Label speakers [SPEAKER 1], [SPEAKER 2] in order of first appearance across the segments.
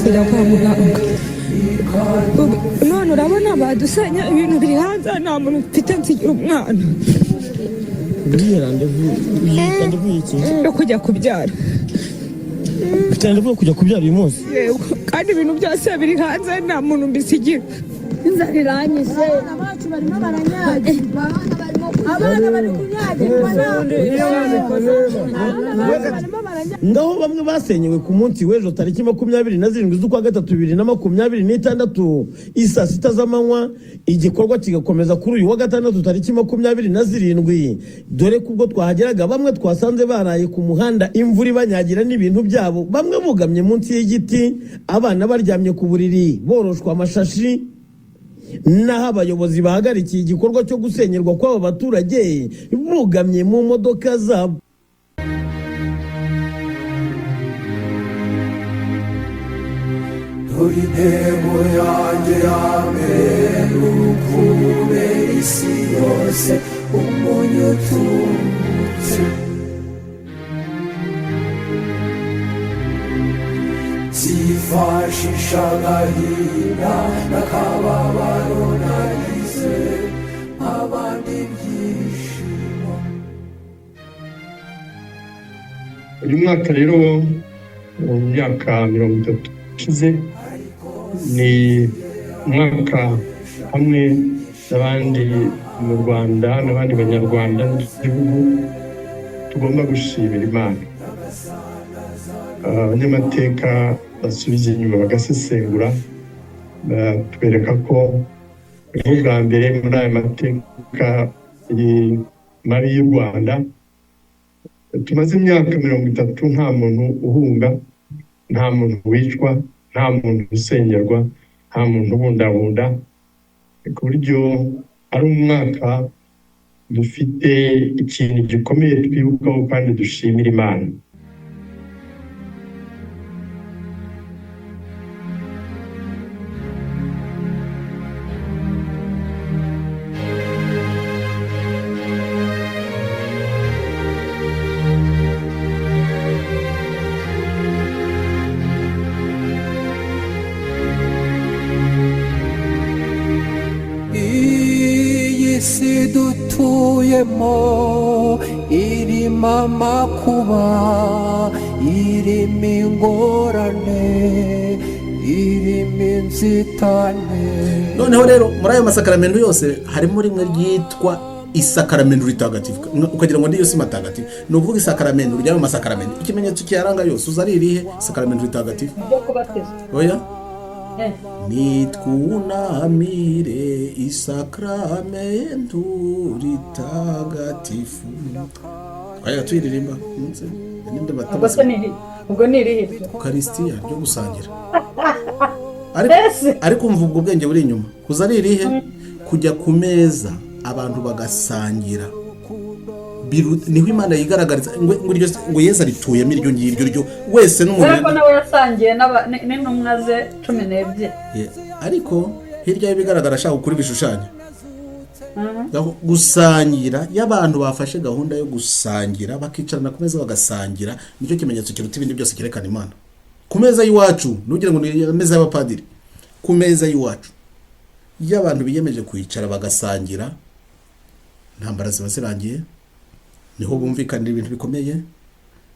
[SPEAKER 1] kujya kwa muganga none urabona badusenya ibintu biri hanze nta muntu mfite nsigira umwana yo kujya kubyara
[SPEAKER 2] kujya kubyara uyu munsi
[SPEAKER 1] kandi ibintu byose biri hanze nta muntu mbisigira inzara iranyise abana bacu barimo baranyagirwa abana bari kunyagirwa
[SPEAKER 2] ngaho bamwe basenyewe ku munsi w'ejo tariki 27 z'ukwa gatatu 2026 isa sita z'amanywa igikorwa kigakomeza kuri uyu wa gatandatu tariki 27 dore kubwo twahageraga bamwe twasanze baraye ku muhanda imvura banyagira n'ibintu byabo bamwe bugamye munsi y'igiti abana baryamye ku buriri boroshwa amashashi naho abayobozi bahagarikiye igikorwa cyo gusenyerwa kw'aba baturage bugamye mu modoka zabo.
[SPEAKER 3] Intego yanjye yambere ukubera isi yose umunyu utubutse zifashisha agahinda n'akababaro nagize abandi ibyishimo.
[SPEAKER 4] Uyu mwaka rero mu myaka 30 ishize ni umwaka hamwe n'abandi mu Rwanda n'abandi banyarwanda n'igihugu tugomba gushimira Imana. Abanyamateka basubiza inyuma bagasesengura twereka ko bwa mbere muri aya mateka mabi y'u Rwanda tumaze imyaka 30 nta muntu uhunga, nta muntu wicwa, nta muntu usengerwa, nta muntu ubundabunda, ku buryo ari umwaka dufite ikintu gikomeye twibukaho kandi dushimira Imana.
[SPEAKER 3] isi dutuyemo irimo amakuba, irimo ingorane, irimo inzitane.
[SPEAKER 5] Noneho rero muri ayo masakaramentu yose harimo rimwe ryitwa isakaramentu ritagatifu, ukagira ngo ndiyo si matagatifu. Ni ukuvuga isakaramentu ry'ayo masakaramentu, ikimenyetso cyaranga yose uzari irihe sakaramentu ritagatifu oya nitwunamire isakramentu ritagatifu. Aya tuyiririmba ninde batabaza
[SPEAKER 6] ubwo nirihe
[SPEAKER 5] Eucharistia ryo gusangira. Ariko umva ubwo bwenge buri inyuma kuzari irihe kujya ku meza abantu bagasangira. Niho Imana yigaragariza ngo Yesu arituyemo iryo ngiryo ryo wese n'umuntu.
[SPEAKER 6] Ariko nawe yasangiye n'intumwa ze 12.
[SPEAKER 5] Ariko hirya y'ibigaragara ashaka kuri bishushanyo gusangira y'abantu bafashe gahunda yo gusangira bakicarana ku meza bagasangira, nicyo kimenyetso kiruta ibindi byose kerekana Imana. Ku meza y'iwacu nugira ngo ni meza y'abapadiri, ku meza y'iwacu y'abantu biyemeje kwicara bagasangira, ntambara ziba zirangiye, niho bumvikanira ibintu bikomeye.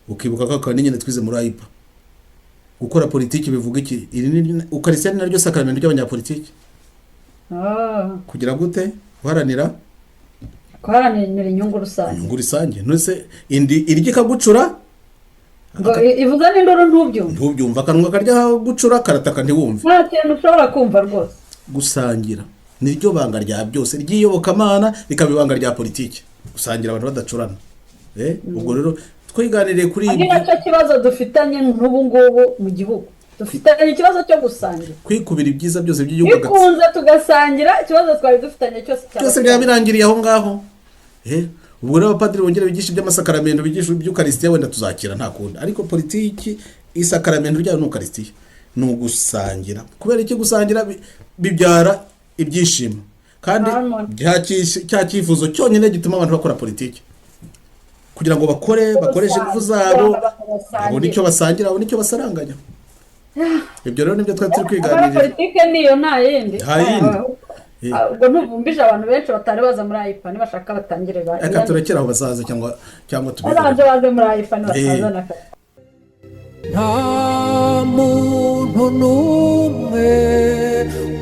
[SPEAKER 5] Ukibuka ko kandi nyine twize muri AIPA gukora politiki bivuga iki, iri ni Eucharistia naryo sakramento ry'abanyapolitiki. Kugira gute guharanira
[SPEAKER 6] inyungu rusange.
[SPEAKER 5] Nose indi kagucura
[SPEAKER 6] ivuga n'indoro
[SPEAKER 5] ntubyumva, kanwa karya gucura karataka ntiwumve,
[SPEAKER 6] nta kintu ushobora kumva rwose.
[SPEAKER 5] Gusangira niryo banga rya byose ry'iyobokamana, rikaba ibanga rya politiki, gusangira abantu badacurana. Ubwo rero twiganiriye kuri ibi,
[SPEAKER 6] nacyo kibazo dufitanye n'ubu ngubu mu gihugu. Dufitanye ikibazo cyo gusangira,
[SPEAKER 5] kwikubira ibyiza byose by'igihugu
[SPEAKER 6] bikunze tugasangira, ikibazo twari dufitanye cyose
[SPEAKER 5] byabirangiriye aho ngaho. Ubwo rero abapadiri bongera bigisha iby'amasakaramentu, bigisha iby'Eucharistia, wenda tuzakira nta kundi. Ariko politiki isakaramentu rya Eucharistia ni ugusangira. Kubera iki gusangira bibyara ibyishimo, kandi cya cyifuzo cyonyine gituma abantu bakora politiki, kugira ngo bakoreshe ingufu zabo, babone icyo basangira, babone icyo basaranganya. ibyo rero nibyo twari turi
[SPEAKER 6] Abara
[SPEAKER 5] kwiganirira.
[SPEAKER 6] politike niyo nta yindi.
[SPEAKER 5] Nta yindi.
[SPEAKER 6] Ubwo ntuvumbije abantu benshi batari baza muri AIPA bashaka batangire ba.
[SPEAKER 5] Reka turekere aho bazaza cyangwa
[SPEAKER 6] Abaje baze muri AIPA batazana ka.
[SPEAKER 3] nta muntu n'umwe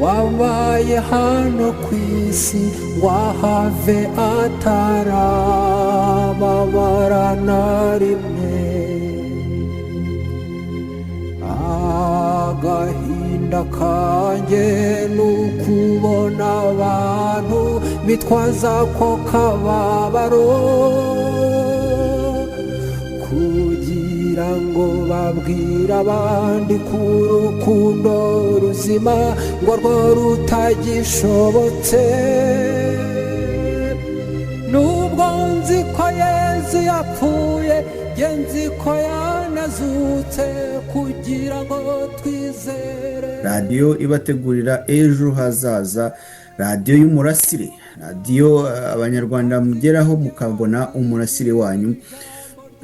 [SPEAKER 3] wabaye hano ku isi ngo ahave atarababara na rimwe. Agahinda kanjye ni ukubona abantu bitwaza ko kababaro kugira ngo babwire abandi ko urukundo ruzima ngo rwo rutagishobotse. Nubwo nzi ko Yesu yapfuye njye nzi ko yanazutse kugira ngo twizere.
[SPEAKER 7] radiyo ibategurira ejo hazaza, radiyo y'umurasire, radiyo abanyarwanda mugeraho mukabona umurasire wanyu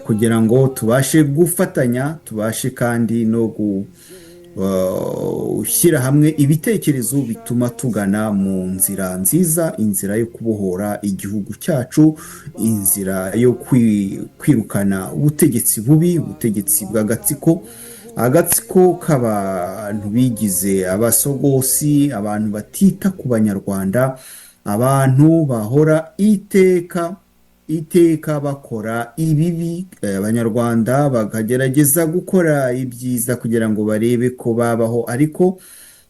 [SPEAKER 7] kugira ngo tubashe gufatanya, tubashe kandi no gushyira hamwe ibitekerezo bituma tugana mu nzira nziza, inzira yo kubohora igihugu cyacu, inzira yo kwirukana ubutegetsi bubi, ubutegetsi bw'agatsiko, agatsiko k'abantu bigize abasogosi, abantu batita ku banyarwanda, abantu bahora iteka bakora ibibi, abanyarwanda bakagerageza gukora ibyiza kugira ngo barebe ko babaho, ariko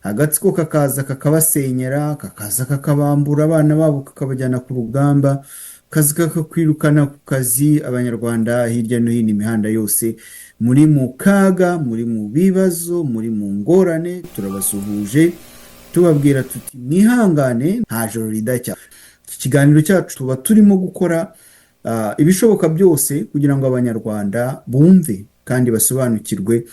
[SPEAKER 7] agatsiko kakaza kakabasenyera, kakaza kakabambura abana babo kakabajyana ku rugamba, kazi kakakwirukana ku kazi. Abanyarwanda hirya no hino imihanda yose muri mu kaga, muri mu bibazo, muri mu ngorane, turabasuhuje tubabwira tuti mwihangane, nta joro ridacya. Iki kiganiro cyacu tuba turimo gukora ibishoboka byose kugira ngo abanyarwanda bumve kandi basobanukirwe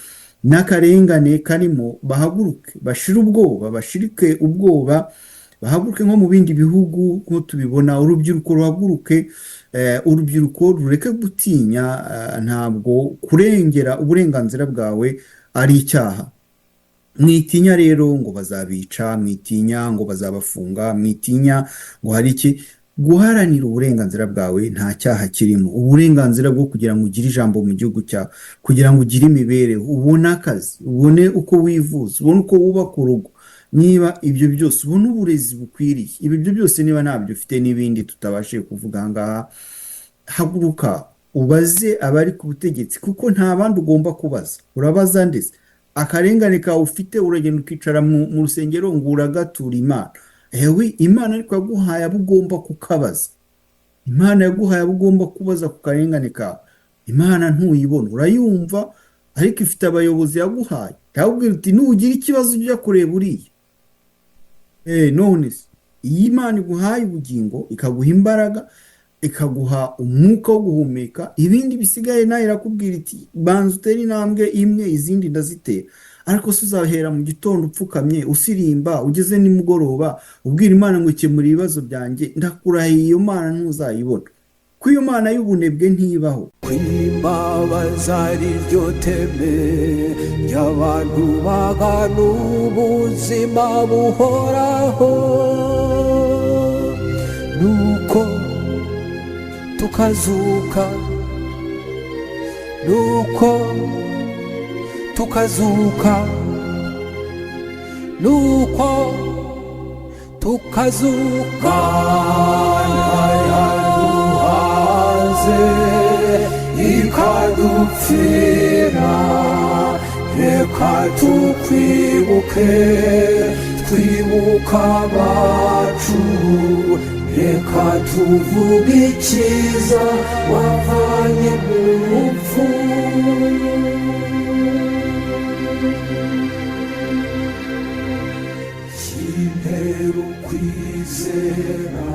[SPEAKER 7] n'akarengane karimo, bahaguruke, bashire ubwoba, bashirike ubwoba, bahaguruke nko mu bindi bihugu nko tubibona. Urubyiruko ruhaguruke, urubyiruko rureke gutinya, ntabwo kurengera uburenganzira bwawe ari icyaha. Mwitinya rero ngo bazabica, mwitinya ngo bazabafunga, mwitinya ngo hari iki. Guharanira uburenganzira bwawe nta cyaha kirimo. Uburenganzira bwo kugira ngo ugire ijambo mu gihugu cyawe, kugira ngo ugire imibereho, ubone akazi, ubone uko wivuza, ubone uko wubaka urugo, niba ibyo byose ubone uburezi bukwiriye, ibyo byose niba ntabyo ufite n'ibindi tutabashije kuvuga ahangaha, haguruka ubaze abari ku butegetsi, kuko nta bandi ugomba kubaza. Urabaza ndetse akarengane kawe ufite, uragenda ukicara mu rusengero ngo uragatura Imana. Ewe Imana ariko yaguhaye abo ugomba kukabaza. Imana yaguhaye abo ugomba kubaza ku karengane kawe. Imana ntuyibona, urayumva, ariko ifite abayobozi yaguhaye. Yabwira uti nugira ikibazo ujya kureba uriya. None se iyi Imana iguhaye ubugingo, ikaguha imbaraga, ikaguha umwuka wo guhumeka, ibindi bisigaye nayo irakubwira iti banza utere intambwe imwe, izindi ndazitera. Ariko se uzahera mu gitondo upfukamye usirimba, ugeze nimugoroba ubwira Imana ngo ikemura ibibazo byanjye, ndakurahiye iyo Mana ntuzayibona, ko iyo Mana y'ubunebwe ntibaho.
[SPEAKER 3] Kwimbabaza ari ryo teme ry'abantu bagana ubuzima buhoraho, nuko tukazuka, nuko tukazuka, nuko tukazuka, yaduhaze ikadupfira. Reka tukwibuke, twibuka abacu, reka tuvuge icyiza wavanye mu rupfu. Kimperu kwizera